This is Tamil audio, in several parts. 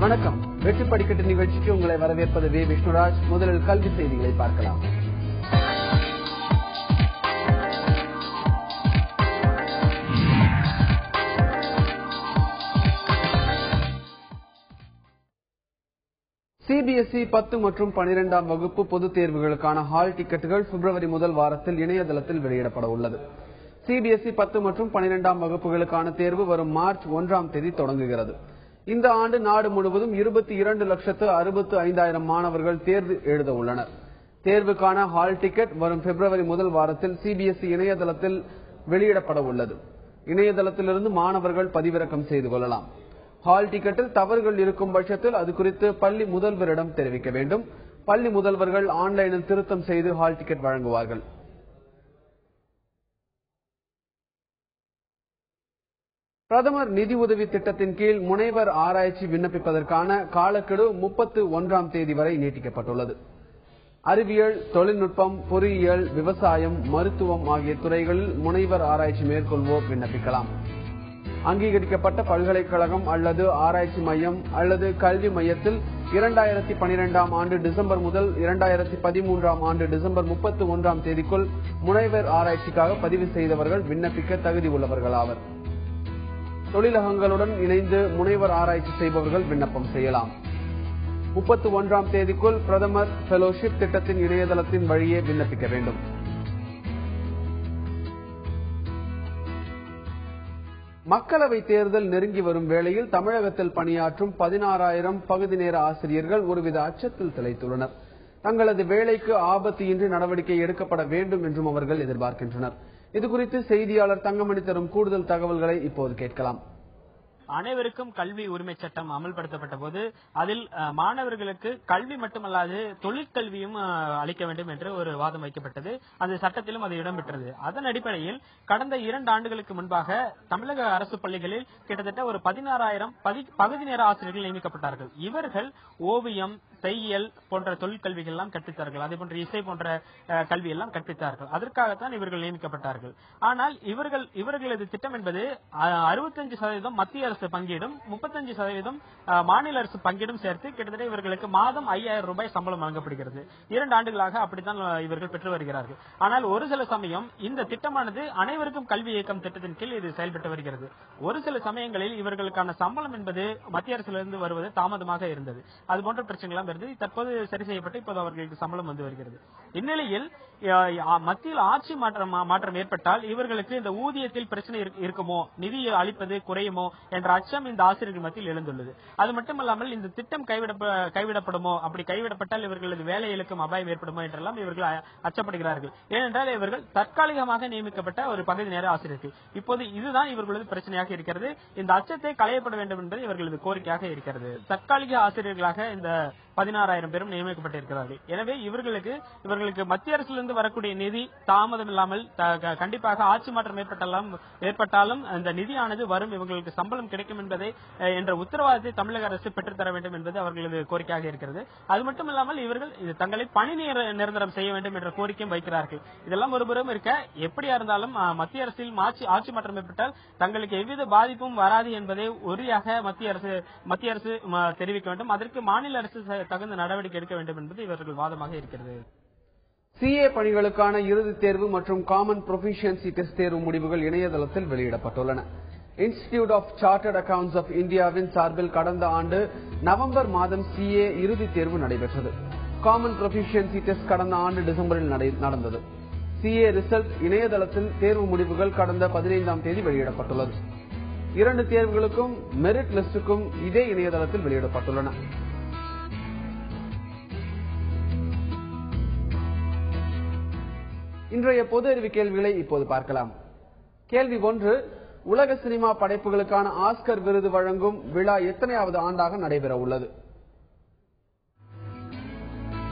வணக்கம். வெற்றி படிக்கட்டு நிகழ்ச்சிக்கு உங்களை வரவேற்பது வே விஷ்ணுராஜ். முதலில் கல்வி செய்திகளை பார்க்கலாம். சிபிஎஸ்இ 10 மற்றும் 12ஆம் வகுப்பு பொதுத் தேர்வுகளுக்கான ஹால் டிக்கெட்டுகள் பிப்ரவரி முதல் வாரத்தில் இணையதளத்தில் வெளியிடப்பட உள்ளது. சிபிஎஸ்இ 10 மற்றும் 12ஆம் வகுப்புகளுக்கான தேர்வு வரும் மார்ச் 1ஆம் தேதி தொடங்குகிறது. இந்த ஆண்டு நாடு முழுவதும் 22,65,000 மாணவர்கள் தேர்வு எழுத உள்ளனர். தேர்வுக்கான ஹால் டிக்கெட் வரும் பிப்ரவரி முதல் வாரத்தில் சிபிஎஸ்இ இணையதளத்தில் வெளியிடப்பட உள்ளது. இணையதளத்திலிருந்து மாணவர்கள் பதிவிறக்கம் செய்து கொள்ளலாம். ஹால் டிக்கெட்டில் தவறுகள் இருக்கும் பட்சத்தில் அது குறித்து பள்ளி முதல்வரிடம் தெரிவிக்க வேண்டும். பள்ளி முதல்வர்கள் ஆன்லைனில் திருத்தம் செய்து ஹால் டிக்கெட் வழங்குவார்கள். பிரதமர் நிதி உதவி திட்டத்தின் கீழ் முனைவர் ஆராய்ச்சி விண்ணப்பிப்பதற்கான காலக்கெடு 31ஆம் தேதி வரை நீட்டிக்கப்பட்டுள்ளது. அறிவியல், தொழில்நுட்பம், பொறியியல், விவசாயம், மருத்துவம் ஆகிய துறைகளில் முனைவர் ஆராய்ச்சி மேற்கொள்வோர் விண்ணப்பிக்கலாம். அங்கீகரிக்கப்பட்ட பல்கலைக்கழகம் அல்லது ஆராய்ச்சி மையம் அல்லது கல்வி மையத்தில் 2012ஆம் ஆண்டு டிசம்பர் முதல் 2013ஆம் ஆண்டு டிசம்பர் 31ஆம் தேதிக்குள் முனைவர் ஆராய்ச்சிக்காக பதிவு செய்தவர்கள் விண்ணப்பிக்க தகுதி உள்ளவர்கள் ஆவர். தொழிலகங்களுடன் இணைந்து முனைவர் ஆராய்ச்சி செய்பவர்கள் விண்ணப்பம் செய்யலாம். 31ஆம் தேதிக்குள் பிரதமர் ஃபெலோஷிப் திட்டத்தின் இணையதளத்தின் வழியே விண்ணப்பிக்க வேண்டும். மக்களவை தேர்தல் நெருங்கி வரும் வேளையில் தமிழகத்தில் பணியாற்றும் 16,000 பகுதி நேர ஆசிரியர்கள் ஒருவித அச்சத்தில் திளைத்துள்ளனர். தங்களது வேலைக்கு ஆபத்து இன்றி நடவடிக்கை எடுக்கப்பட வேண்டும் என்றும் அவர்கள் எதிர்பார்க்கின்றனர். இதுகுறித்து செய்தியாளர் தங்கமணி தரும் கூடுதல் தகவல்களை இப்போது கேட்கலாம். அனைவருக்கும் கல்வி உரிமை சட்டம் அமல்படுத்தப்பட்ட போது அதில் மாணவர்களுக்கு கல்வி மட்டுமல்லாது தொழிற்கல்வியும் அளிக்க வேண்டும் என்று ஒரு வாதம் வைக்கப்பட்டது. அந்த சட்டத்திலும் அது இடம்பெற்றது. அதன் அடிப்படையில் கடந்த 2 ஆண்டுகளுக்கு முன்பாக தமிழக அரசு பள்ளிகளில் கிட்டத்தட்ட ஒரு 16,000 பகுதி நேர ஆசிரியர்கள் நியமிக்கப்பட்டார்கள். இவர்கள் ஓவியம், செய்யல் போன்ற தொழிற்கல்விகள் எல்லாம் கற்பித்தார்கள். அதே போன்ற இசை போன்ற கல்வி எல்லாம் கற்பித்தார்கள். அதற்காகத்தான் இவர்கள் நியமிக்கப்பட்டார்கள். ஆனால் இவர்களது திட்டம் என்பது 65% மத்திய அரசு பங்கீடும் 35% மாநில அரசு பங்கீடும் சேர்த்து கிட்டத்தட்ட இவர்களுக்கு மாதம் 5,000 ரூபாய் சம்பளம் வழங்கப்படுகிறது. 2 ஆண்டுகளாக அப்படித்தான் இவர்கள் பெற்று வருகிறார்கள். ஆனால் ஒரு சில சமயம் இந்த திட்டமானது அனைவருக்கும் கல்வி இயக்கம் திட்டத்தின் கீழ் இது செயல்பட்டு வருகிறது. ஒரு சில சமயங்களில் இவர்களுக்கான சம்பளம் என்பது மத்திய அரசிலிருந்து வருவது தாமதமாக இருந்தது. அதுபோன்ற பிரச்சனைகள் தற்போது சரி செய்யப்பட்டு இப்போது அவர்களுக்கு சம்பளம் வந்து வருகிறது. இந்நிலையில் மத்தியில் ஆட்சி மாற்றம் ஏற்பட்டால் இவர்களுக்கு இந்த ஊதியத்தில் பிரச்சனை இருக்குமோ, நிதி அளிப்பது குறையுமோ என்ற அச்சம் இந்த ஆசிரியர்கள் மத்தியில் எழுந்துள்ளது. அது மட்டுமல்லாமல் இந்த திட்டம் கைவிடப்படுமோ, அப்படி கைவிடப்பட்டால் இவர்களது வேலை இழக்கும் அபாயம் ஏற்படுமோ என்றெல்லாம் இவர்கள் அச்சப்படுகிறார்கள். ஏனென்றால் இவர்கள் தற்காலிகமாக நியமிக்கப்பட்ட ஒரு பகுதி நேர ஆசிரியர்கள். இப்போது இதுதான் இவர்களது பிரச்சனையாக இருக்கிறது. இந்த அச்சத்தை களையப்பட வேண்டும் என்பது இவர்களது கோரிக்கையாக இருக்கிறது. தற்காலிக ஆசிரியர்களாக இந்த 16,000 பேரும் நியமிக்கப்பட்டிருக்கிறார்கள். எனவே இவர்களுக்கு மத்திய அரசிலிருந்து வரக்கூடிய நிதி தாமதம் இல்லாமல் கண்டிப்பாக ஆட்சி மாற்றம் ஏற்பட்டாலும் அந்த நிதியானது வரும், இவங்களுக்கு சம்பளம் கிடைக்கும் என்ற உத்தரவாதத்தை தமிழக அரசு பெற்றுத்தர வேண்டும் என்பது அவர்களது கோரிக்கையாக இருக்கிறது. அது மட்டுமல்லாமல் இவர்கள் தங்களை பணி நிரந்தரம் செய்ய வேண்டும் என்ற கோரிக்கையும் வைக்கிறார்கள். இதெல்லாம் ஒருபுறம் இருக்க, எப்படியா இருந்தாலும் மத்திய அரசில் ஆட்சி மாற்றம் ஏற்பட்டால் தங்களுக்கு எவ்வித பாதிப்பும் வராது என்பதை உறுதியாக மத்திய அரசு தெரிவிக்க வேண்டும். அதற்கு மாநில அரசு தகுந்த நடவடிக்கை எடுக்க வேண்டும் என்பது இவர்கள் வாதமாக இருக்கிறது. சிஏ பணிகளுக்கான இறுதித் தேர்வு மற்றும் காமன் ப்ரொஃபிஷியன்சி டெஸ்ட் தேர்வு முடிவுகள் இணையதளத்தில் வெளியிடப்பட்டுள்ளன. Institute of chartered accounts of இந்தியாவின் சார்பில் கடந்த ஆண்டு நவம்பர் மாதம் சிஏ இறுதித் தேர்வு நடைபெற்றது. காமன் ப்ரொஃபிஷியன்சி டெஸ்ட் கடந்த ஆண்டு டிசம்பரில் நடந்தது. சிஏ ரிசல்ட் இணையதளத்தில் தேர்வு முடிவுகள் கடந்த 15ஆம் தேதி வெளியிடப்பட்டுள்ளது. 2 தேர்வுகளுக்கும் மெரிட் லிஸ்டுக்கும் இதே இணையதளத்தில் வெளியிடப்பட்டுள்ளன. இன்றைய பொது அறிவு கேள்விகளை இப்போது பார்க்கலாம். கேள்வி 1. உலக சினிமா படைப்புகளுக்கான ஆஸ்கர் விருது வழங்கும் விழா எத்தனையாவது ஆண்டாக நடைபெற உள்ளது?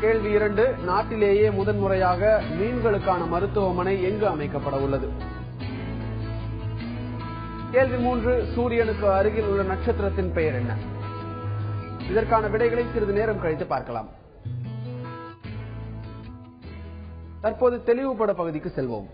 கேள்வி 2. நாட்டிலேயே முதன்முறையாக மீன்களுக்கான மருத்துவமனை எங்கு அமைக்கப்பட உள்ளது? கேள்வி 3. சூரியனுக்கு அருகில் உள்ள நட்சத்திரத்தின் பெயர் என்ன? இதற்கான விடைகளை சிறிது நேரம் கழித்து பார்க்கலாம். தற்போது தெளிவுபட பகுதிக்கு செல்வோம்.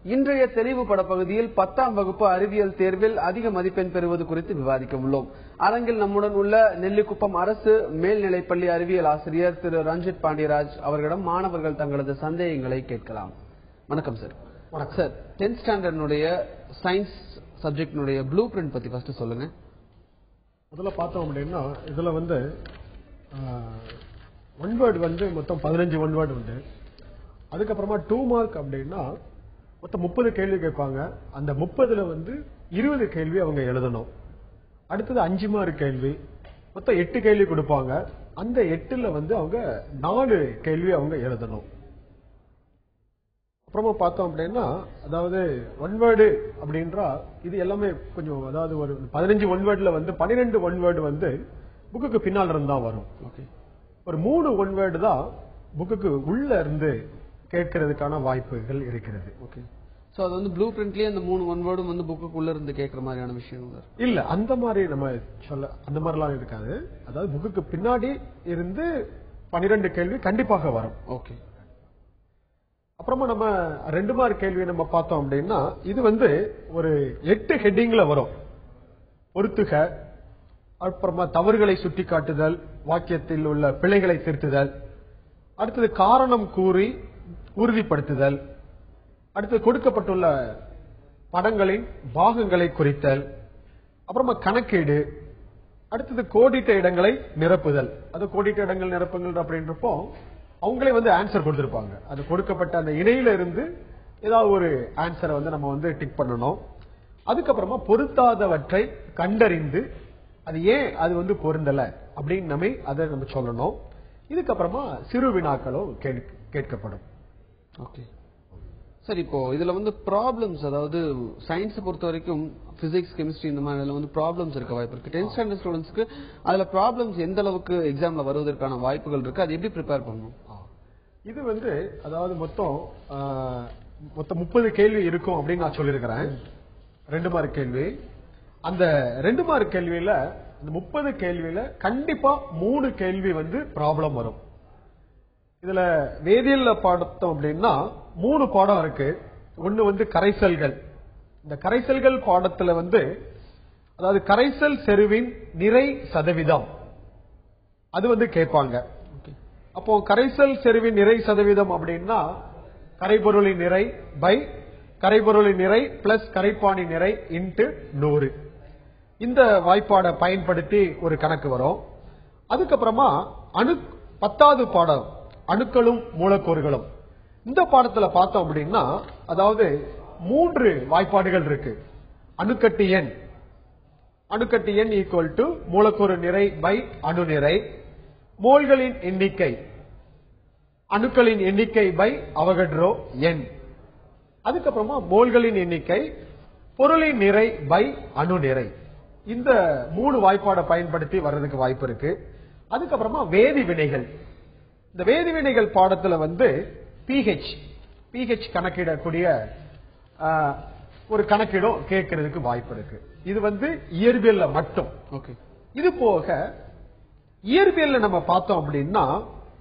இன்றைய தெளிவு பட பகுதியில் 10ஆம் வகுப்பு அறிவியல் தேர்வில் அதிக மதிப்பெண் பெறுவது குறித்து விவாதிக்க உள்ளோம். அரங்கில் நம்முடன் உள்ள நெல்லிக்குப்பம் அரசு மேல்நிலைப்பள்ளி அறிவியல் ஆசிரியர் திரு ரஞ்சித் பாண்டியராஜ் அவர்களிடம் மாணவர்கள் தங்களது சந்தேகங்களை கேட்கலாம். வணக்கம் சார். வணக்கம் சார். 10th ஸ்டாண்டர்டுடைய சயின்ஸ் சப்ஜெக்டினுடைய ப்ளூ பிரிண்ட் பத்தி ஃபர்ஸ்ட் சொல்லுங்க. முதல்ல பார்த்தோம் அப்படின்னா இதுல ஒன் வேர்டு மொத்தம் 15 ஒன் வேர்டு உண்டு. அதுக்கப்புறமா 2 மார்க் அப்படின்னா மொத்தம் 30 கேள்வி கேட்பாங்க. அந்த 30ல 20 கேள்வி அவங்க எழுதணும். அடுத்தது 5 மார்க் கேள்வி, மொத்தம் 8 கேள்வி கொடுப்பாங்க. அந்த 8ல அவங்க 4 கேள்வி அவங்க எழுதணும். அப்புறமா பார்த்தோம் அப்படின்னா அதாவது ஒன் வேர்டு அப்படின்றா இது எல்லாமே கொஞ்சம் அதாவது ஒரு 15 ஒன் வேர்டுல 12 ஒன் வேர்டு புக்குக்கு பின்னால் இருந்தா வரும். ஒரு 3 ஒன் வேர்டு தான் புக்குக்கு உள்ள இருந்து கேட்கறதுக்கான வாய்ப்புகள் இருக்கிறது. ஓகே. சோ அது ப்ளூ பிரிண்ட்லயே அந்த 3 ஒன் வேர்டும் புக்குக்குள்ள இருந்து கேட்கற மாதிரியான விஷயம் இல்ல. அந்த மாதிரி நம்ம அந்த மாதிரிலாம் இருக்காது. அதாவது புக்குக்கு பின்னாடி இருந்து 12 கேள்வி கண்டிப்பாக வரும். ஓகே. அப்புறமா நம்ம 2 மார்க் கேள்வி நம்ம பார்த்தோம் அப்படின்னா இது ஒரு 8 ஹெட்டிங்ல வரும். பொறுத்துக, அப்புறமா தவறுகளை சுட்டி காட்டுதல், வாக்கியத்தில் உள்ள பிழைகளை திருத்துதல், அடுத்தது காரணம் கூறி உறுதிப்படுத்துதல், அடுத்து கொடுக்கப்பட்டுள்ள படங்களின் பாகங்களை குறித்தல், அப்புறமா கணக்கீடு, அடுத்தது கோடிட்ட இடங்களை நிரப்புதல். அது கோடிட்ட இடங்கள் நிரப்புங்கள் அப்படின்றப்போ அவங்களே ஆன்சர் கொடுத்திருப்பாங்க. அது கொடுக்கப்பட்ட அந்த இணையில இருந்து ஏதாவது ஒரு ஆன்சரை நம்ம டிக் பண்ணணும். அதுக்கப்புறமா பொருத்தாதவற்றை கண்டறிந்து அது ஏன் அது பொருந்தல அப்படின்னு நம்ம சொல்லணும். இதுக்கப்புறமா சிறு வினாக்களும் கேட்கப்படும். ஓகே. சரி, இப்போ இதுல ப்ராப்ளம்ஸ், அதாவது சயின்ஸ் பொறுத்த வரைக்கும் பிசிக்ஸ், கெமிஸ்ட்ரி இந்த மாதிரி ப்ராப்ளம்ஸ் இருக்க வாய்ப்பு இருக்கு. 10th ஸ்டாண்டர்ட் ஸ்டூடெண்ட்ஸ்க்கு அதுல ப்ராப்ளம்ஸ் எந்த அளவுக்கு எக்ஸாம்ல வருவதற்கான வாய்ப்புகள் இருக்கு, அது எப்படி ப்ரிப்பேர் பண்ணணும்? இது அதாவது மொத்தம் 30 கேள்வி இருக்கும் அப்படின்னு நான் சொல்லியிருக்கிறேன். 2 மார்க் கேள்வி. அந்த 2 மார்க் கேள்வியில இந்த 30 கேள்வியில கண்டிப்பா 3 கேள்வி ப்ராப்ளம் வரும். இதுல வேதியியல்ல பார்த்தோம் அப்படின்னா 3 பாடம் இருக்கு. ஒன்னு கரைசல்கள். இந்த கரைசல்கள் பாடத்துல அதாவது கரைசல் செறிவின் நிறை சதவீதம் அது கேட்பாங்க. அப்போ கரைசல் செறிவின் நிறை சதவீதம் அப்படின்னா கரைபொருளின் நிறை பை கரைபொருளின் நிறை பிளஸ் கரைப்பானி நிறை இன்டு 100. இந்த வாய்ப்பாடை பயன்படுத்தி ஒரு கணக்கு வரும். அதுக்கப்புறமா 10வது பாடம் அணுக்களும் மூலக்கூறுகளும். இந்த பாடத்துல பார்த்தோம் அப்படின்னா அதாவது 3 வாய்ப்பாடுகள் இருக்கு. அணுக்கட்டு எண் ஈக்குவல் டு மூலக்கூறு நிறை பை அணு நிறை, மோல்களின் எண்ணிக்கை அணுக்களின் எண்ணிக்கை பை அவகட்ரோ எண், அதுக்கப்புறமா மோல்களின் எண்ணிக்கை பொருளின் நிறை பை அணு நிறை. இந்த 3 வாய்ப்பாடை பயன்படுத்தி வர்றதுக்கு வாய்ப்பு இருக்கு. அதுக்கப்புறமா வேதி வினைகள். இந்த வேதி வினைகள் பாடத்துல pH கணக்கிடக்கூடிய ஒரு கணக்கீடும் கேட்கறதுக்கு வாய்ப்பு இருக்கு. இது இயற்பியல்ல மட்டும். ஓகே. இது போக இயற்பியல்ல நம்ம பார்த்தோம் அப்படின்னா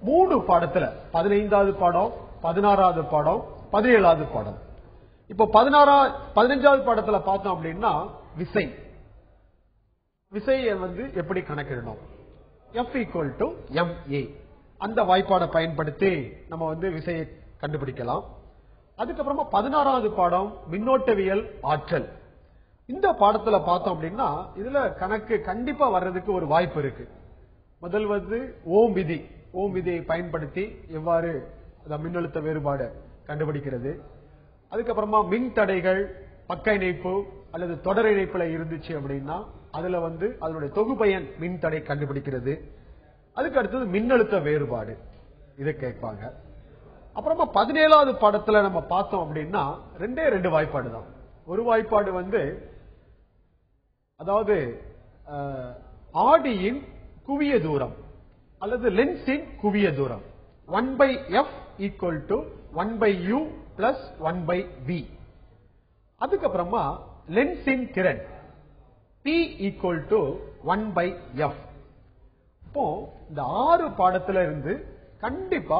3 பாடத்துல 15வது பாடம், 16வது பாடம், 17வது பாடம். இப்போ 15வது பாடத்துல பார்த்தோம் அப்படின்னா விசையை எப்படி கணக்கிடணும், F ஈக்குவல் டு MA. அந்த வாய்ப்பாடை பயன்படுத்தி நம்ம விசையை கண்டுபிடிக்கலாம். அதுக்கப்புறமா 16வது பாடம் மின்னோட்டவியல் ஆற்றல். இந்த பாடத்துல பார்த்தோம் அப்படின்னா இதுல கணக்கு கண்டிப்பா வர்றதுக்கு ஒரு வாய்ப்பு இருக்கு. முதல் ஓம் விதியை பயன்படுத்தி எவ்வாறு மின்னழுத்த வேறுபாடு கண்டுபிடிக்கிறது. அதுக்கப்புறமா மின் தடைகள் பக்க இணைப்பு அல்லது தொடர் இணைப்புல இருந்துச்சு அப்படின்னா அதுல அதனுடைய தொகுபயன் மின் தடை கண்டுபிடிக்கிறது. அதுக்கு அடுத்தது மின்னழுத்த வேறுபாடு, இதை கேட்பாங்க. அப்புறமா 17வது பாடத்துல நம்ம பார்த்தோம் அப்படின்னா 2 வாய்ப்பாடு தான். ஒரு வாய்ப்பாடு அதாவது ஆடியின் குவிய தூரம் அல்லது லென்ஸின் குவிய தூரம் 1/f equal to 1/u plus 1/v. அதுக்கப்புறமா லென்ஸின் திறன் P ஈக்குவல் டு 1/f. இப்போ இந்த 6 பாடத்துல இருந்து கண்டிப்பா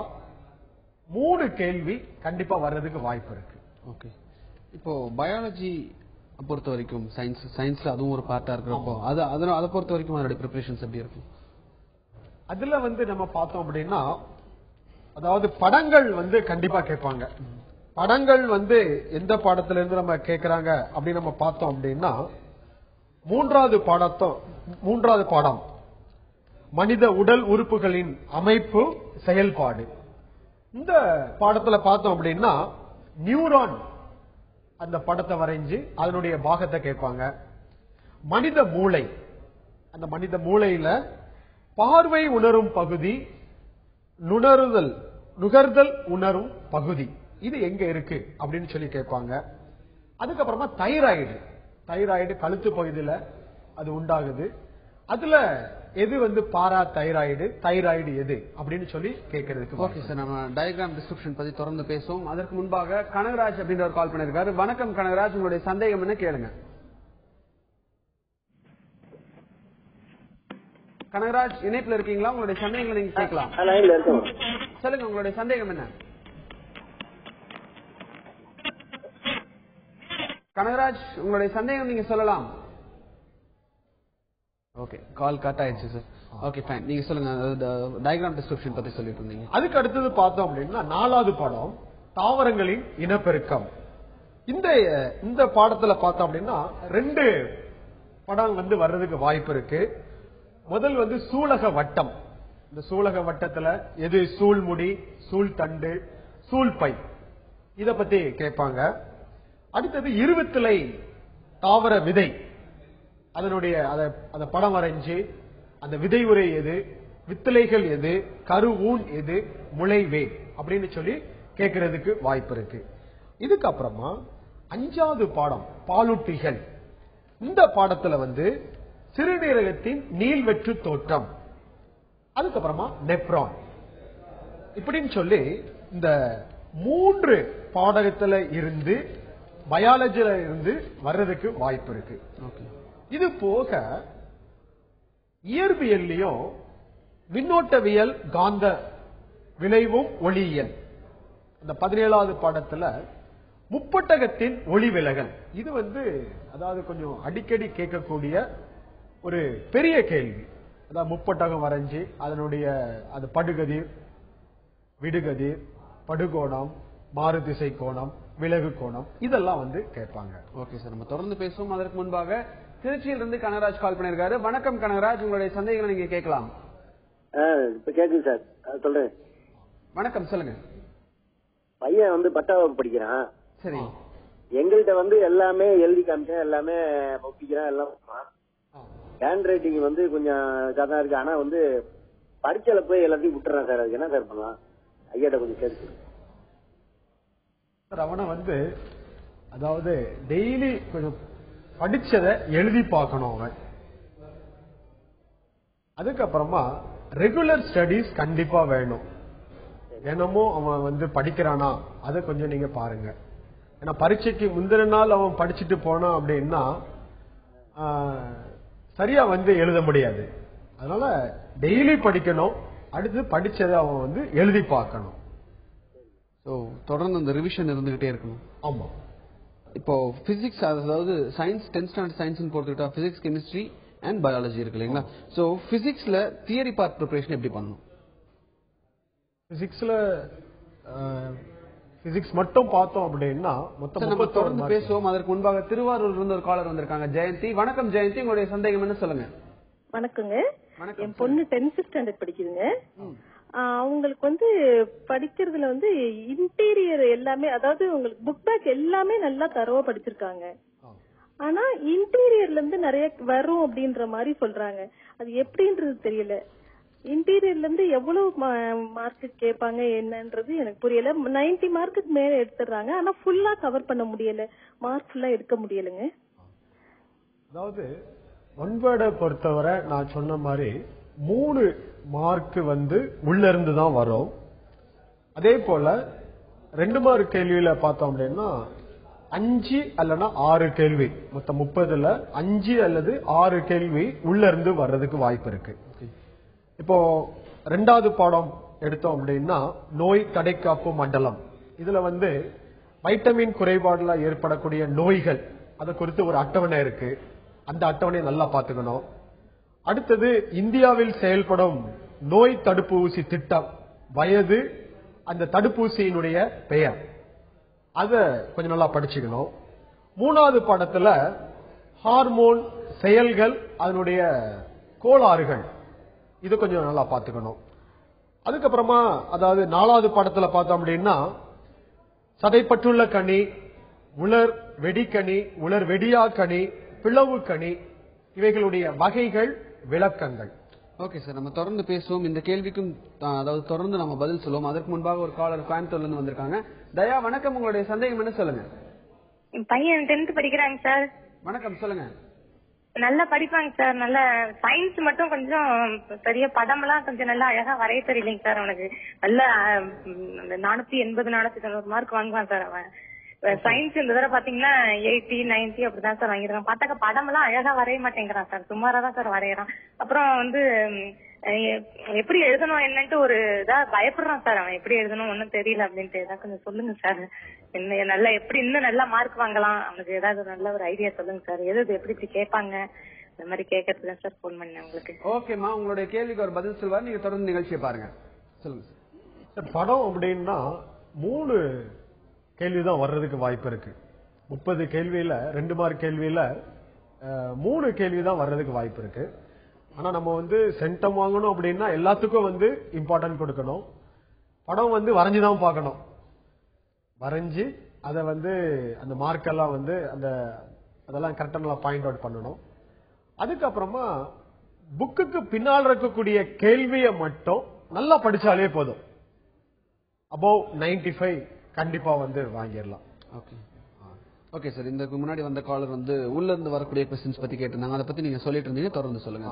3 கேள்வி கண்டிப்பா வர்றதுக்கு வாய்ப்பு இருக்கு. ஓகே. இப்போ பயாலஜி பொறுத்த வரைக்கும் சயின்ஸ்ல அதுவும் ஒரு பார்ட்டா இருக்கிறப்போ அதை பொறுத்த வரைக்கும் அதோட ப்ரிப்பரேஷன்ஸ் எப்படி இருக்கும்? அதுல நம்ம பார்த்தோம் அப்படின்னா, அதாவது படங்கள் கண்டிப்பா கேட்பாங்க. படங்கள் எந்த பாடத்துல இருந்து நம்ம கேட்கறாங்க அப்படின்னு நம்ம பார்த்தோம் அப்படின்னா, மூன்றாவது பாடம் மனித உடல் உறுப்புகளின் அமைப்பு செயல்பாடு. இந்த பாடத்துல பார்த்தோம் அப்படின்னா நியூரான் அந்த படத்தை வரைஞ்சு அதனுடைய பாகத்தை கேட்பாங்க. மனித மூளை, அந்த மனித மூளையில பார்வை உணரும் பகுதி, நுகர்தல் உணரும் பகுதி, இது எங்க இருக்கு அப்படின்னு சொல்லி கேட்பாங்க. அதுக்கப்புறமா தைராய்டு கழுத்து பகுதியில அது உண்டாகுது. அதுல எது பாரா தைராய்டு எது அப்படின்னு சொல்லி கேட்கறதுக்கு. ஓகே சார், நம்ம டயக்ராம் டிஸ்கிரிப்ஷன் பத்தி தொடர்ந்து பேசுவோம். அதற்கு முன்பாக கனகராஜ் அப்படின்ற ஒரு கால் பண்ணிருக்காரு. வணக்கம் கனகராஜ், உங்களுடைய சந்தேகம் என்ன கேளுங்க. கனகராஜ் இணைப்புல இருக்கீங்களா? உங்களுடைய சந்தேகங்களை நீங்க கேட்கலாம். சொல்லுங்க, உங்களுடைய சந்தேகம் என்ன? கனகராஜ், உங்களுடைய சந்தேகம் நீங்க சொல்லலாம். ஓகே, கால் கட் ஆயிடுச்சு சார். ஓகே ஃபைன், நீங்க சொல்லுங்க. டயக்ராம் டிஸ்கிரிப்ஷன் பத்தி சொல்லிட்டு இருந்தீங்க. அதுக்கு அடுத்தது பார்த்தோம் அப்படின்னா 4வது பாடம் தாவரங்களின் இனப்பெருக்கம். இந்த பாடத்துல பார்த்தோம் அப்படின்னா 2 படம் வர்றதுக்கு வாய்ப்பு இருக்கு. முதல் சூலக வட்டம். இந்த சூலக வட்டத்துல எது சூழ்முடி, சூழ்தண்டு, சூழ்பை, இத பத்தி கேட்பாங்க. அடுத்தது இருவித்திலை தாவர விதை, அதனுடைய அத படம் வரைஞ்சு அந்த விதை உரை எது, வித்திலைகள் எது, கருவூன் எது, முளைவே அப்படின்னு சொல்லி கேட்கறதுக்கு வாய்ப்பு இருக்கு. இதுக்கப்புறமா 5வது பாடம் பாலூட்டிகள். இந்த பாடத்துல சிறுநீரகத்தின் நீள்வெற்று தோற்றம், அதுக்கப்புறமா நெப்ரான், இப்படின்னு சொல்லி இந்த 3 பாடத்துல இருந்து பயாலஜில இருந்து வர்றதுக்கு வாய்ப்பு இருக்கு. இது போக இயற்பியல்லையும் மின்னோட்டவியல், காந்த விளைவும் ஒளியியல், அந்த 17வது பாடத்துல முப்பட்டகத்தின் ஒளி விலகல். இது அதாவது கொஞ்சம் அடிக்கடி கேட்கக்கூடிய ஒரு பெரிய கேள்வி. அதாவது முப்பட்டகம் வரைஞ்சி அதனுடைய அது படுகதிர், விடுகதிர், படுகோணம், மாறுதிசை கோணம், விலகு கோணம், இதெல்லாம் கேட்பாங்க. ஓகே சார், நம்ம தொடர்ந்து பேசுவோம். அதற்கு முன்பாக திருச்சியிலிருந்து கனகராஜ் கால் பண்ணிருக்காரு. வணக்கம் கனகராஜ், உங்களுடைய சந்தேகங்களை நீங்க கேட்கலாம். இப்ப கேக்குது சார், சொல்றேன். வணக்கம், சொல்லுங்க. பையன் 10ஆம் வகுப்பு படிக்கிறான். சரி. எங்கள்கிட்ட எல்லாமே எழுதி காமிச்சேன், எல்லாமே ஒப்பிக்கிறான், எல்லாம் ஹேண்ட் ரைட்டிங் கொஞ்சம் கதா இருக்கு. ஆனா பரீட்சையில போய் எல்லாத்தையும் விட்டுறான் சார். அதுக்கு என்ன சார் பண்ணலாம்? ஐயாட்ட கொஞ்சம் கேட்டு சார். அவனை அதாவது டெய்லி கொஞ்சம் படிச்சதை எழுதி பார்க்கணும் அவன். அதுக்கப்புறமா ரெகுலர் ஸ்டடீஸ் கண்டிப்பா வேணும். தினமும் அவன் படிக்கிறானா அதை கொஞ்சம் நீங்க பாருங்க. ஏன்னா பரீட்சைக்கு முந்தின நாள் அவன் படிச்சுட்டு போனான் அப்படின்னா சரியா எழுத முடியாது. அதனால டெய்லி படிக்கணும். அடுத்து படிச்சதை அவன் எழுதி பார்க்கணும். தொடர்ந்து அந்த ரிவிஷன் இருந்துகிட்டே இருக்கணும். ஆமா. இப்போ பிசிக்ஸ், அதாவது சயின்ஸ் 10th ஸ்டாண்டர்ட் சயின்ஸ் போட்டுக்கிட்டா பிசிக்ஸ், கெமிஸ்ட்ரி அண்ட் பயாலஜி இருக்கு இல்லைங்களா? சோ பிசிக்ஸ்ல தியரி பார்ட் ப்ரிப்பரேஷன் எப்படி பண்ணணும்? பிசிக்ஸ்ல பிசிக்ஸ் மட்டும் பார்த்தோம் அப்படின்னா மொத்தம் தொடர்ந்து பேசுவோம். அதற்கு முன்பாக திருவாரூர்ல இருந்து ஒரு காலர் வந்திருக்காங்க, ஜெயந்தி. வணக்கம் ஜெயந்தி, உங்களுடைய சந்தேகம் என்ன சொல்லுங்க. வணக்கங்க. என் பொண்ணு 10th ஸ்டாண்டர்ட் படிக்குதுங்க. அவங்களுக்கு படிக்கிறதுல இன்டீரியர் எல்லாமே, அதாவது உங்களுக்கு புக் பேக் எல்லாமே நல்லா தரவா படிச்சிருக்காங்க. ஆனா இன்டீரியர்ல இருந்து நிறைய வரும் அப்படின்ற மாதிரி சொல்றாங்க. அது எப்படின்றது தெரியல. இன்டீரியர்ல இருந்து எவ்வளவு மார்க் கேட்பாங்க என்னன்றது எனக்கு புரியல. 90 மார்க்குக்கு மேல எடுத்துறாங்க. ஆனா ஃபுல்லா கவர் பண்ண முடியல, மார்க் ஃபுல்லா எடுக்க முடியலங்க. அதாவது ஒன்வேர்டை பொறுத்தவரை நான் சொன்ன மாதிரி 3 மார்க் உள்ள இருந்து தான் வரும். அதே போல 2 மார்க் கேள்வியில பார்த்தோம் அப்படின்னா 5 அல்லனா 6 கேள்வி, மொத்தம் 30ல 5 அல்லது 6 கேள்வி உள்ள இருந்து வர்றதுக்கு வாய்ப்பு இருக்கு. இப்போ 2வது பாடம் எடுத்தோம் அப்படின்னா நோய் தடைக்காப்பு மண்டலம். இதுல வைட்டமின் குறைபாடுல ஏற்படக்கூடிய நோய்கள் அது குறித்து ஒரு அட்டவணை இருக்கு. அந்த அட்டவணையை நல்லா பாத்துக்கணும். அடுத்தது இந்தியாவில் செயல்படும் நோய் தடுப்பூசி திட்டம், வயது, அந்த தடுப்பூசியினுடைய பெயர், அத கொஞ்சம் நல்லா படிச்சுக்கணும். 3வது பாடத்துல ஹார்மோன் செயல்கள், அதனுடைய கோளாறுகள், இது கொஞ்சம் நல்லா பாத்துக்கணும். அதுக்கப்புறமா அதாவது 4வது பாடத்துல பார்த்தோம் அப்படின்னா சதைப்பற்றுள்ள கனி, உலர் வெடிக்கனி, உலர் வெடியா கனி, பிளவு கனி, இவைகளுடைய வகைகள், விளக்கங்கள். ஓகே சார், நம்ம தொடர்ந்து பேசுவோம். இந்த கேள்விக்கும் அதாவது தொடர்ந்து நம்ம பதில் சொல்லுவோம். அதற்கு முன்பாக ஒரு காலர் கோயம்புத்தூர்ல இருந்து வந்திருக்காங்க. தயா, வணக்கம். உங்களுடைய சந்தேகம் என்ன சொல்லுங்க. என் பையன் 10th படிக்கிறாங்க சார். வணக்கம், சொல்லுங்க. நல்லா படிப்பாங்க சார். நல்ல சயின்ஸ் மட்டும் கொஞ்சம் சரியா படம்லாம் கொஞ்சம் நல்லா அழகா வரைய தெரியலைங்க சார். அவனுக்கு நல்ல 480 490 மார்க் வாங்குவான் சார் அவன். சயின்ஸ் இந்த தடவை பாத்தீங்கன்னா 80 90 அப்படிதான் சார் வாங்கிருக்கான். பார்த்தாக்க படம் எல்லாம் அழகா வரைய மாட்டேங்கிறான் சார். சுமாரா தான் சார் வரையறான். அப்புறம் வந்து எப்படி எழுதணும் என்னன்ட்டு ஒரு இதா பயப்படுறான் சார். அவன் எப்படி எழுதணும் ஒன்னும் தெரியல அப்படின்ட்டு. ஏதாவது கொஞ்சம் சொல்லுங்க சார். என்ன நல்லா எப்படி இன்னும் நல்லா மார்க் வாங்கலாம், அவனுக்கு ஏதாவது நல்ல ஒரு ஐடியா சொல்லுங்க சார். எது எப்படி இப்படி கேட்பாங்க, இந்த மாதிரி கேட்கறதுக்கு தான் சார் போன் பண்ணேன் உங்களுக்கு. ஓகேமா, உங்களுடைய கேள்விக்கு ஒரு பதில் சொல்வார். நீங்க தொடர்ந்து நிகழ்ச்சியை பாருங்க. சொல்லுங்க சார். படம் அப்படின்னா 3 கேள்விதான் வர்றதுக்கு வாய்ப்பு இருக்கு. 30 கேள்வியில 2 மார்க் கேள்வியில 3 கேள்விதான் வர்றதுக்கு வாய்ப்பு இருக்கு. ஆனா நம்ம வந்து சென்டம் வாங்கணும் அப்படின்னா எல்லாத்துக்கும் வந்து இம்பார்ட்டன்ட் கொடுக்கணும். படம் வந்து வரைஞ்சுதான் பார்க்கணும். வரைஞ்சு அதை வந்து அந்த மார்க் எல்லாம் வந்து அதெல்லாம் கரெக்டா நல்லா பாயிண்ட் அவுட் பண்ணணும். அதுக்கப்புறமா புக்குக்கு பின்னால் இருக்கக்கூடிய கேள்வியை மட்டும் நல்லா படிச்சாலே போதும். அபவ் 95 கண்டிப்பா வந்து வாங்கிடலாம். Okay okay sir. இந்த முன்னாடி வந்த காலர் வந்து உள்ள இருந்து வரக்கூடிய கொஸ்டின்ஸ் பத்தி கேட்டிருந்தாங்க. அதை பத்தி நீங்க சொல்லிட்டு இருந்தீங்க, தொடர்ந்து சொல்லுங்க.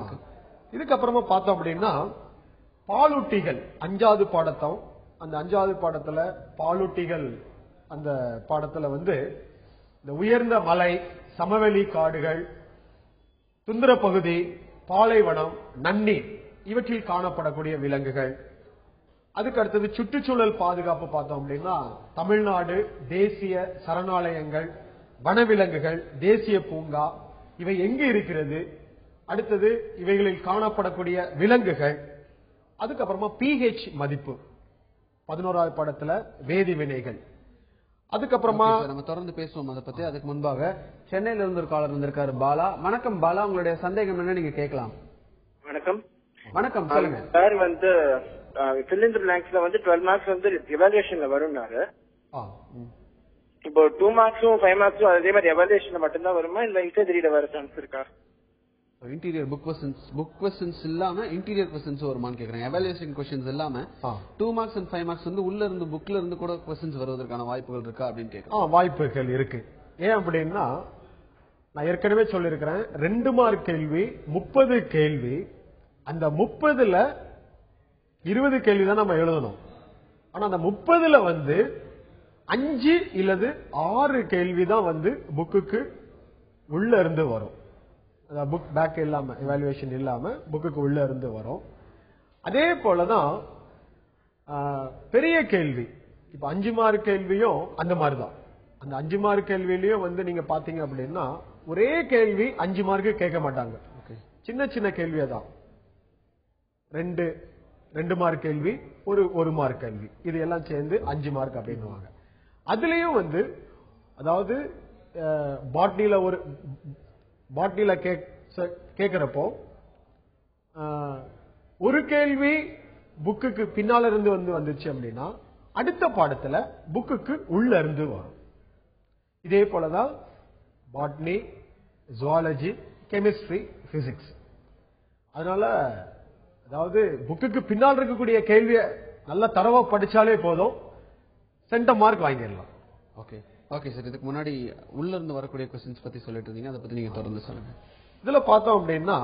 இதுக்கப்புறமா பார்த்தோம் அப்படின்னா பாலூட்டிகள் 5வது பாடத்தம். அந்த 5வது பாடத்துல பாலூட்டிகள் அந்த பாடத்துல வந்து இந்த உயர்ந்த மலை, சமவெளி காடுகள், துந்திர பகுதி, பாலைவனம், நன்னீர், இவற்றில் காணப்படக்கூடிய விலங்குகள். அதுக்கு அடுத்தது சுற்றுச்சூழல் பாதுகாப்பு பார்த்தோம் அப்படின்னா தமிழ்நாடு தேசிய சரணாலயங்கள், வனவிலங்குகள், தேசிய பூங்கா, இவை எங்கு இருக்கிறது, அடுத்தது இவைகளில் காணப்படக்கூடிய விலங்குகள். அதுக்கப்புறமா pH மதிப்பு 11வது பாடத்துல வேதி வினைகள். அதுக்கப்புறமா நம்ம தொடர்ந்து பேசுவோம் அதை பத்தி. அதுக்கு முன்பாக சென்னையில இருந்து ஒரு காலர் வந்திருக்காரு, பாலா. வணக்கம் பாலா, உங்களுடைய சந்தேகம் என்ன நீங்க கேட்கலாம். வணக்கம். வணக்கம், சொல்லுங்க சார். வந்து fill in the blanks ல வந்து 12 மார்க்ஸ் வந்து எவாலுவேஷன்ல வரும்னாரு. இப்போ 2 மார்க்ஸும் 5 மார்க்ஸும் அதே மாதிரி எவாலுவேஷன்ல மட்டும்தான் வருமா, இல்ல இன்டர்வியூல வர சான்ஸ் இருக்கா? இன்டீரியர் புக் கொஸ்டின்ஸ் இல்லாம இன்டீரியர் கொஸ்டின்ஸ் வருமான்னு கேக்குறேன். எவாலுவேஷன் கொஸ்டின்ஸ் இல்லாம 2 மார்க்ஸ் அண்ட் 5 மார்க்ஸ் வந்து உள்ள இருந்து புக்ல இருந்து கூட கொஸ்டின்ஸ் வருவதற்கான வாய்ப்புகள் இருக்கா அப்படின்னு கேக்குறேன். வாய்ப்புகள் இருக்கு. ஏன் அப்படின்னா நான் ஏற்கனவே சொல்லியிருக்கிறேன், 2 மார்க் கேள்வி 30 கேள்வி. அந்த 30ல 20 கேள்வி தான் நம்ம எழுதணும். ஆனா அந்த 30ல வந்து 5 இல்லது 6 கேள்வி தான் வந்து புக்குக்கு உள்ள இருந்து வரும். புக் பேக் இல்லாம, எவாலுவேஷன் இல்லாம புக்குக்கு உள்ள இருந்து வரும். அதே போலதான் பெரிய கேள்வி. இப்ப 5 மார்க் கேள்வியும் அந்த மாதிரிதான். அந்த 5 மார்க் கேள்வியிலயும் வந்து நீங்க பாத்தீங்க அப்படின்னா ஒரே கேள்வி 5 மார்க் கேட்க மாட்டாங்க. சின்ன சின்ன கேள்வியா தான். 2 மார்க் கேள்வி, ஒரு மார்க் கேள்வி, இது எல்லாம் சேர்ந்து 5 மார்க் அப்படின்னுவாங்க. அதுலயும் வந்து அதாவது பாட்னில கேக்குறப்போ ஒரு கேள்வி புக்குக்கு பின்னால இருந்து வந்துச்சு அப்படின்னா அடுத்த பாடத்துல புக்குக்கு உள்ள இருந்து வரும். இதே போலதான் பாட்னி, ஜுவாலஜி, கெமிஸ்ட்ரி, பிசிக்ஸ். அதனால அதாவது புக்குக்கு பின்னால் இருக்கக்கூடிய கேள்வியை நல்லா தரவா படிச்சாலே போதும், சென்டம் மார்க் வாங்கிடலாம். Okay okay sir. இதுக்கு முன்னாடி உள்ள இருந்து வரக்கூடிய கொஸ்டின்ஸ் பத்தி சொல்லிட்டு இருந்தீங்க, அதை பத்தி நீங்க தொடர்ந்து சொல்லுங்க. இதுல பார்த்தோம் அப்படின்னா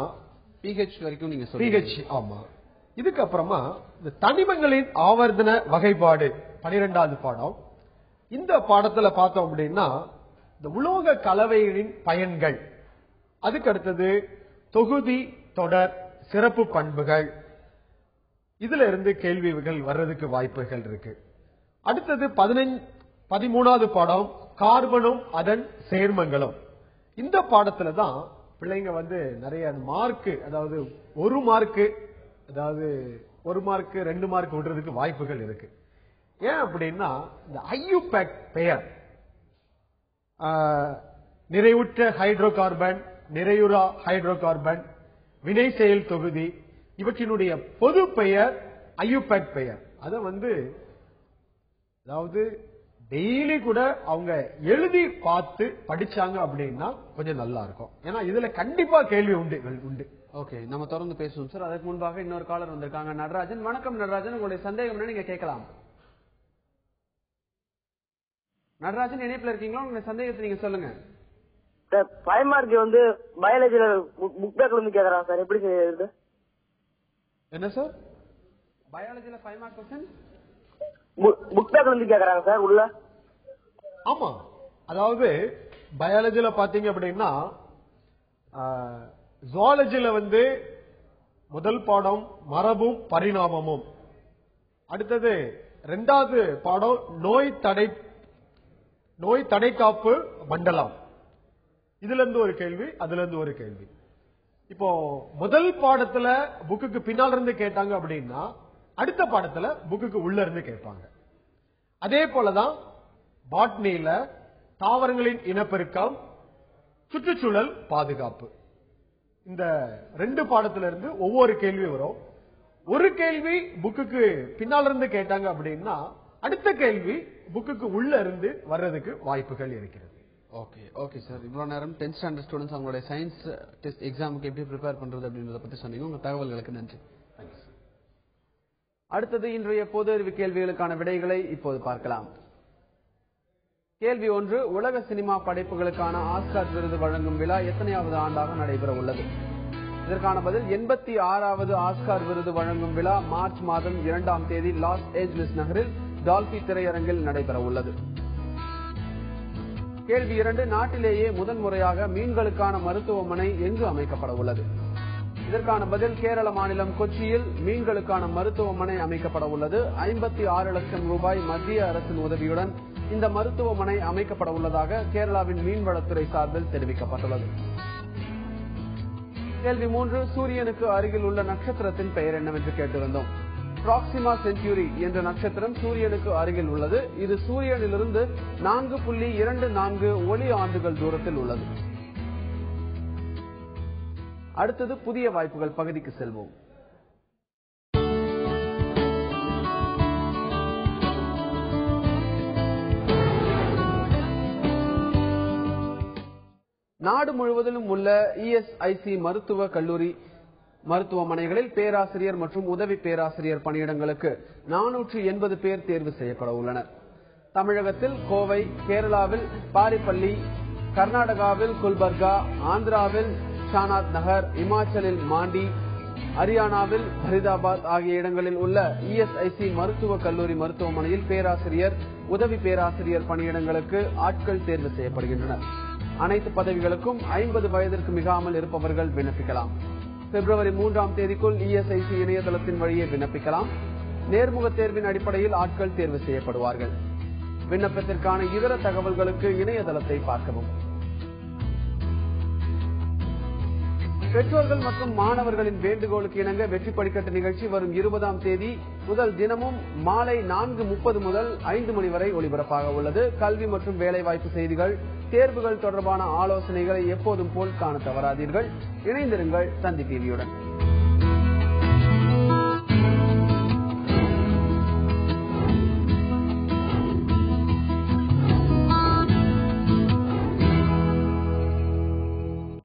pH வரைக்கும் நீங்க pH. ஆமா. இதுக்கப்புறமா இந்த தனிமங்களின் ஆவர்த்தன வகைப்பாடு 12வது பாடம். இந்த பாடத்துல பார்த்தோம் அப்படின்னா இந்த உலோக கலவைகளின் பயன்கள், அதுக்கு அடுத்தது தொகுதி, தொடர், சிறப்பு பண்புகள், இதுல இருந்து கேள்விகள் வர்றதுக்கு வாய்ப்புகள் இருக்கு. அடுத்தது 13வது பாடம் கார்பனும் அதன் சேர்மங்களும். இந்த பாடத்துல தான் பிள்ளைங்க வந்து நிறைய மார்க், அதாவது 1 மார்க், அதாவது 1 மார்க் 2 மார்க் விடுறதுக்கு வாய்ப்புகள் இருக்கு. ஏன் அப்படின்னா இந்த IUPAC பெயர் நிறைவுற்ற ஹைட்ரோ கார்பன், நிறையுறா ஹைட்ரோ கார்பன், வினை செயல் தொகுதி, இவற்றினுடைய பொது பெயர் IUPAC பெயர். அத வந்து அதாவது டெய்லி கூட அவங்க எழுதி பார்த்து படிச்சாங்க அப்படின்னா கொஞ்சம் நல்லா இருக்கும். ஏன்னா இதுல கண்டிப்பா கேள்வி உண்டு. ஓகே, நம்ம தொடர்ந்து பேசுவோம் சார். அதற்கு முன்பாக இன்னொரு காலர் வந்திருக்காங்க. நடராஜன், வணக்கம் நடராஜன், உங்களுடைய சந்தேகம் நீங்க கேட்கலாம். நடராஜன் இணைப்புல இருக்கீங்களா? உங்களுடைய சந்தேகத்தை நீங்க சொல்லுங்க. சார் 5 மார்க் வந்து பயாலஜில புக் பேக்ல இருந்து கேக்குறாங்க சார், எப்படி செய்யுது? என்ன சார்? பயாலஜில 5 மார்க் क्वेश्चन புக் பேக்ல இருந்து கேக்குறாங்க சார் உள்ள. ஆமா, அதாவது பயாலஜில பாத்தீங்க அப்படின்னா ஜுவாலஜில வந்து முதல் பாடம் மரபும் பரிணாமமும், அடுத்தது 2வது பாடம் நோய் தடைக்காப்பு மண்டலம். இதுல இருந்து ஒரு கேள்வி, அதுல இருந்து ஒரு கேள்வி. இப்போ முதல் பாடத்துல புக்குக்கு பின்னால் இருந்து கேட்டாங்க அப்படின்னா அடுத்த பாடத்துல புக்குக்கு உள்ள இருந்து கேட்பாங்க. அதே போலதான் பாட்னியில தாவரங்களின் இனப்பெருக்கம், சுற்றுச்சூழல் பாதுகாப்பு, இந்த 2 பாடத்துல இருந்து ஒவ்வொரு கேள்வி வரும். ஒரு கேள்வி புக்குக்கு பின்னால் இருந்து கேட்டாங்க அப்படின்னா அடுத்த கேள்வி புக்குக்கு உள்ள இருந்து வர்றதுக்கு வாய்ப்புகள் இருக்கிறது. ஓகே சார், இவ்வளவு நேரம் 10th ஸ்டாண்டர்ட் ஸ்டூடெண்ட்ஸ் அவங்களுடைய சயின்ஸ் டெஸ்ட் எக்ஸாமுக்கு எப்படி ப்ரிப்பேர் பண்றது அப்படின்றத பத்தி சொன்னீங்க. உங்க தகவல்களுக்கு நன்றி. அடுத்தது இன்றைய பொது அறிவு கேள்விகளுக்கான விடைகளை இப்போது பார்க்கலாம். கேள்வி 1, உலக சினிமா படைப்புகளுக்கான ஆஸ்கார் விருது வழங்கும் விழா எத்தனையாவது ஆண்டாக நடைபெற உள்ளது? இதற்கான பதில் 86வது ஆஸ்கார் விருது வழங்கும் விழா மார்ச் மாதம் 2ஆம் தேதி லாஸ் ஏஞ்சலிஸ் நகரில் டால்பி திரையரங்கில் நடைபெற உள்ளது. கேள்வி 2, நாட்டிலேயே முதன்முறையாக மீன்களுக்கான மருத்துவமனை எங்கு அமைக்கப்பட உள்ளது? இதற்கான பதில் கேரள மாநிலம் கொச்சியில் மீன்களுக்கான மருத்துவமனை அமைக்கப்பட உள்ளது. 56 லட்சம் ரூபாய் மத்திய அரசின் உதவியுடன் இந்த மருத்துவமனை அமைக்கப்பட உள்ளதாக கேரளாவின் மீன்வளத்துறை சார்பில் தெரிவிக்கப்பட்டுள்ளது. கேள்வி 3, சூரியனுக்கு அருகில் உள்ள நட்சத்திரத்தின் பெயர் என்னவென்று கேட்டு வந்தோம். பிராக்சிமா சென்ச்சுரி என்ற நட்சத்திரம் சூரியனுக்கு அருகில் உள்ளது. இது சூரியனிலிருந்து 4.24 ஒளி ஆண்டுகள் தூரத்தில் உள்ளது. அடுத்தது புதிய வாய்ப்புகள் பகுதிக்கு செல்வோம். நாடு முழுவதிலும் உள்ள ESIC மருத்துவ கல்லூரி மருத்துவமனைகளில் பேராசிரியர் மற்றும் உதவி பேராசிரியர் பணியிடங்களுக்கு 480 பேர் தேர்வு செய்யப்பட உள்ளனர். தமிழகத்தில் கோவை, கேரளாவில் பாரிப்பள்ளி, கர்நாடகாவில் குல்பர்கா, ஆந்திராவில் ஷானாத் நகர், இமாச்சலில் மாண்டி, ஹரியானாவில் ஃபரிதாபாத் ஆகிய இடங்களில் உள்ள ESIC மருத்துவ கல்லூரி மருத்துவமனையில் பேராசிரியர், உதவி பேராசிரியர் பணியிடங்களுக்கு ஆட்கள் தேர்வு செய்யப்படுகின்றனர். அனைத்து பதவிகளுக்கும் 50 வயதிற்கு மிகாமல் இருப்பவர்கள் விண்ணப்பிக்கலாம். பிப்ரவரி 3ஆம் தேதிக்குள் ESIC இணையதளத்தின் வழியே விண்ணப்பிக்கலாம். நேர்முக தேர்வின் அடிப்படையில் ஆட்கள் தேர்வு செய்யப்படுவார்கள். விண்ணப்பத்திற்கான இதர தகவல்களுக்கு இணையதளத்தை பார்க்கவும். பெற்றோர்கள் மற்றும் மாணவர்களின் வேண்டுகோளுக்கு இணங்க வெற்றி படிக்கட்டு நிகழ்ச்சி வரும் 20ஆம் தேதி முதல் தினமும் மாலை 4:30 முதல் 5 மணி வரை ஒளிபரப்பாக உள்ளது. கல்வி மற்றும் வேலைவாய்ப்பு செய்திகள், தேர்வுகள் தொடர்பான ஆலோசனைகளை எப்போதும் போல் காண தவறாதீர்கள். இணைந்திருங்கள் தந்தி டிவியுடன்.